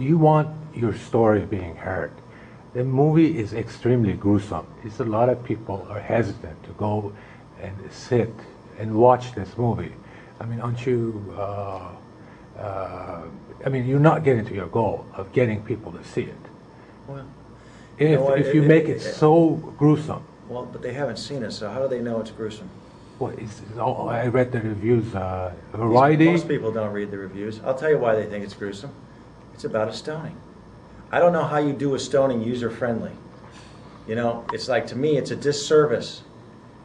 You want your story being heard. The movie is extremely gruesome. It's a lot of people are hesitant to go and sit and watch this movie. I mean, aren't you? I mean, you're not getting to your goal of getting people to see it. Well, If you make it so gruesome. Well, but they haven't seen it, so how do they know it's gruesome? Well, I read the reviews. Variety. Most people don't read the reviews. I'll tell you why they think it's gruesome. It's about a stoning. I don't know how you do a stoning user-friendly. You know, it's like, to me, it's a disservice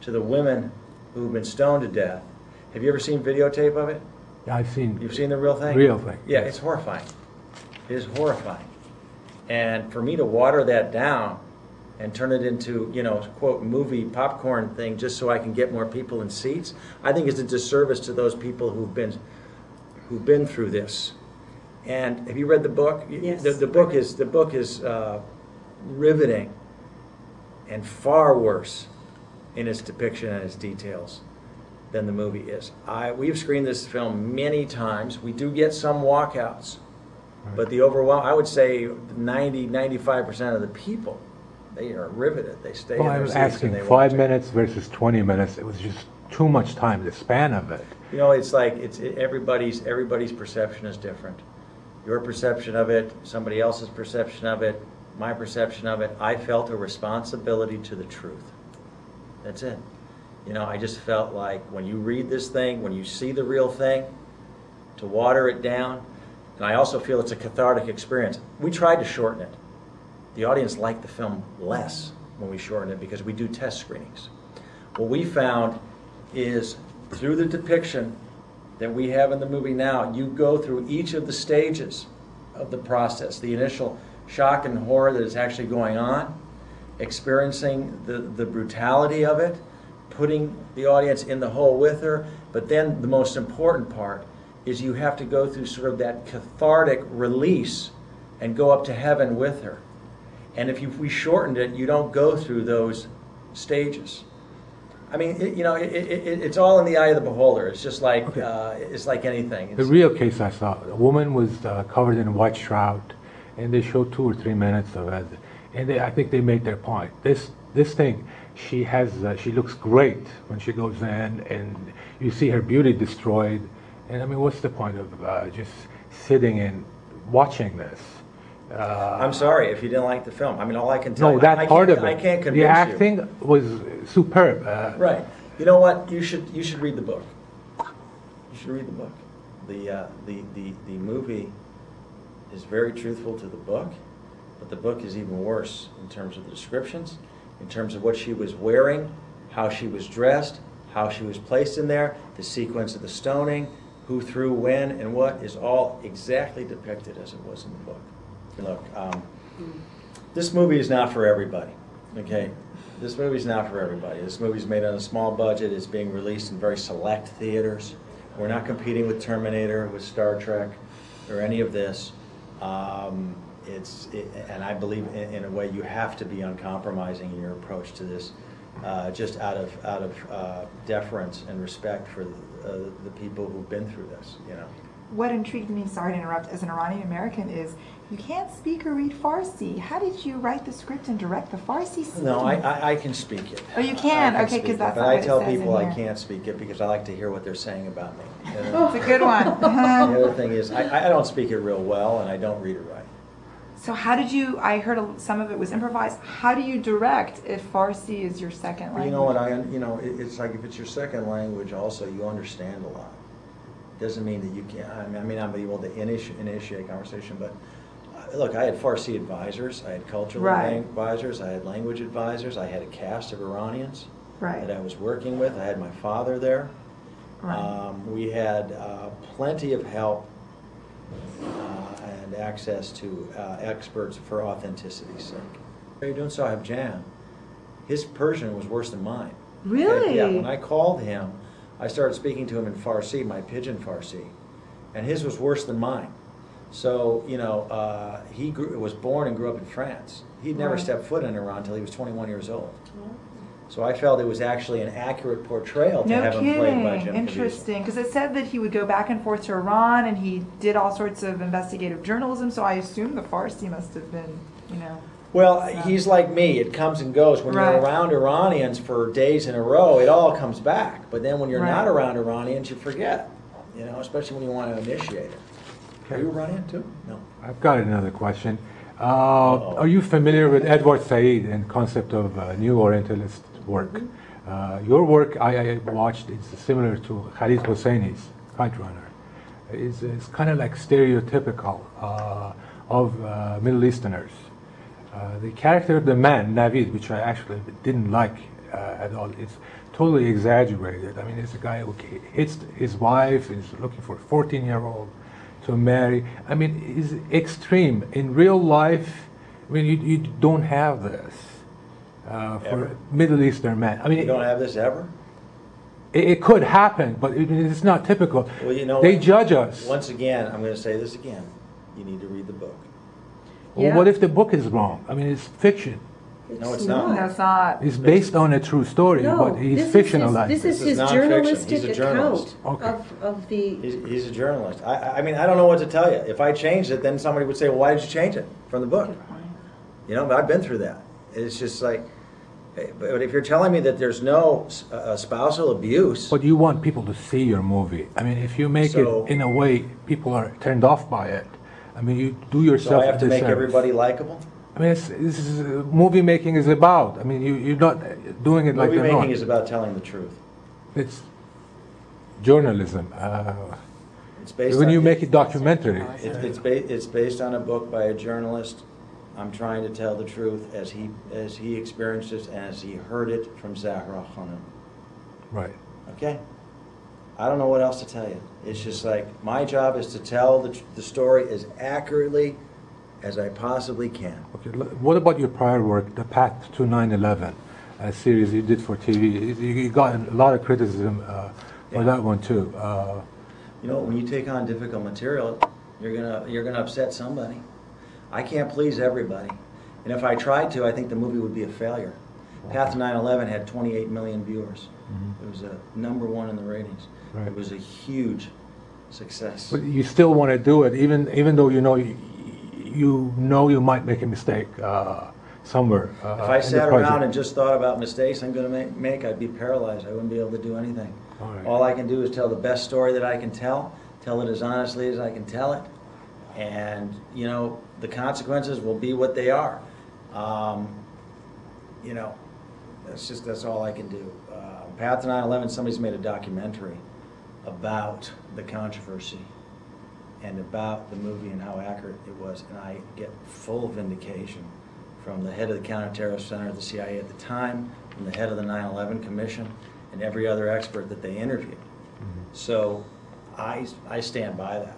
to the women who've been stoned to death. Have you ever seen videotape of it? Yeah, I've seen. You've seen the real thing? Real thing. Yeah, it's horrifying. It is horrifying. And for me to water that down and turn it into, you know, quote, movie popcorn thing just so I can get more people in seats, I think it's a disservice to those people who've been through this. And have you read the book? Yes. The book is riveting and far worse in its depiction and its details than the movie is. We've screened this film many times. We do get some walkouts, but the I would say 90–95% of the people, they are riveted. They stay in their seats. I was asking 5 minutes versus 20 minutes. It was just too much time, the span of it. You know, it's like everybody's perception is different. Your perception of it, somebody else's perception of it, my perception of it. I felt a responsibility to the truth. That's it. You know, I just felt like when you read this thing, when you see the real thing, to water it down. And I also feel it's a cathartic experience. We tried to shorten it. The audience liked the film less when we shortened it because we do test screenings. What we found is through the depiction that we have in the movie now, you go through each of the stages of the process, the initial shock and horror that is actually going on, experiencing the brutality of it, putting the audience in the hole with her, but then the most important part is you have to go through sort of that cathartic release and go up to heaven with her. And if we shortened it, you don't go through those stages. I mean, it's all in the eye of the beholder. It's just like it's like anything. The real case I saw, a woman was covered in a white shroud, and they showed 2 or 3 minutes of it, and I think they made their point. This thing, she looks great when she goes in, and you see her beauty destroyed. And I mean, what's the point of just sitting and watching this? I'm sorry if you didn't like the film. I mean, all I can tell you, that part of it. I can't convince you. The acting was superb. Right. You know what? You should read the book. You should read the book. The movie is very truthful to the book, but the book is even worse in terms of the descriptions, in terms of what she was wearing, how she was dressed, how she was placed in there, the sequence of the stoning, who threw when and what is all exactly depicted as it was in the book. Look, this movie is not for everybody, okay? This movie's not for everybody. This movie's made on a small budget. It's being released in very select theaters. We're not competing with Terminator, with Star Trek, or any of this. And I believe in a way you have to be uncompromising in your approach to this, just out of deference and respect for the people who've been through this, you know. What intrigued me, sorry to interrupt, as an Iranian American is you can't speak or read Farsi. How did you write the script and direct the Farsi scene? No, I can speak it. Oh, you can? Okay, because that's but not I what tell it says people in I here. can't speak it because I like to hear what they're saying about me. It's a good one. The other thing is I don't speak it real well, and I don't read it right. So how did you, I heard some of it was improvised. How do you direct if Farsi is your second language? You know what, it's like if it's your second language also, you understand a lot. Doesn't mean that you can't, I mean, I'm able to initiate conversation, but look, I had Farsi advisors, I had cultural advisors, I had language advisors, I had a cast of Iranians that I was working with. I had my father there. We had plenty of help and access to experts for authenticity's sake. Doing Sahib Jan, his Persian was worse than mine. Really? Yeah, when I called him, I started speaking to him in Farsi, my pidgin Farsi, and his was worse than mine. So, you know, he was born and grew up in France. He'd never stepped foot in Iran until he was 21 years old. So I felt it was actually an accurate portrayal to No have him played by kidding. Jim Interesting. Because it said that he would go back and forth to Iran, and he did all sorts of investigative journalism. So I assume the Farsi must have been, you know. Well, he's like me. It comes and goes. When Right. you're around Iranians for days in a row, it all comes back. But then when you're Right. not around Iranians, you forget. You know, especially when you want to initiate it. Are you Iranian too? No. I've got another question. Are you familiar with Edward Said and concept of New Orientalist work? Your work I watched is similar to Khalid Hosseini's Kite Runner. It's kind of like stereotypical of Middle Easterners. The character of the man, Navid, which I actually didn't like at all, is totally exaggerated. I mean, it's a guy who hits his wife, is looking for a 14-year-old to marry. I mean, it's extreme. In real life, I mean, you don't have this for a Middle Eastern man. I mean, You don't have this ever? it could happen, but it's not typical. Well, you know They what? judge us. Once again, I'm going to say this again. You need to read the book. Well, Yeah. what if the book is wrong? I mean, it's fiction. No, it's not. No, it's not. It's based on a true story, No, but he's this is fictionalized. This is This is his nonfiction. journalistic He's a journalist. account Okay. of the. He's a journalist. I mean, I don't know what to tell you. If I changed it, then somebody would say, well, why did you change it from the book? You know, but I've been through that. It's just like, but if you're telling me that there's no spousal abuse, But you want people to see your movie. I mean, if you make So- it in a way people are turned off by it, I mean, you do so yourself I have to a make disservice. everybody likable? I mean, this is movie making is about. I mean, you're not doing it like Movie they're making not. is about telling the truth. It's journalism. It's based When on, you make a documentary, it's based on a book by a journalist. I'm trying to tell the truth as he experienced it and as he heard it from Zahra Khanum. right? Okay? I don't know what else to tell you. It's just like my job is to tell the story as accurately as I possibly can. Okay. What about your prior work, The Path to 9/11, a series you did for TV? You got a lot of criticism for Yeah. that one too. You know, when you take on difficult material, you're gonna upset somebody. I can't please everybody, and if I tried to, I think the movie would be a failure. Path to 9/11 had 28 million viewers. It was a #1 in the ratings. Right. It was a huge success. But you still want to do it, even though you know you might make a mistake somewhere. If I sat around and just thought about mistakes I'm going to make, I'd be paralyzed. I wouldn't be able to do anything. All right. All I can do is tell the best story that I can tell it as honestly as I can tell it, and you know the consequences will be what they are. You know, that's all I can do. Path to 9/11. Somebody's made a documentary about the controversy and about the movie and how accurate it was, and I get full vindication from the head of the Counterterrorist Center of the CIA at the time, from the head of the 9/11 Commission, and every other expert that they interviewed. So I stand by that.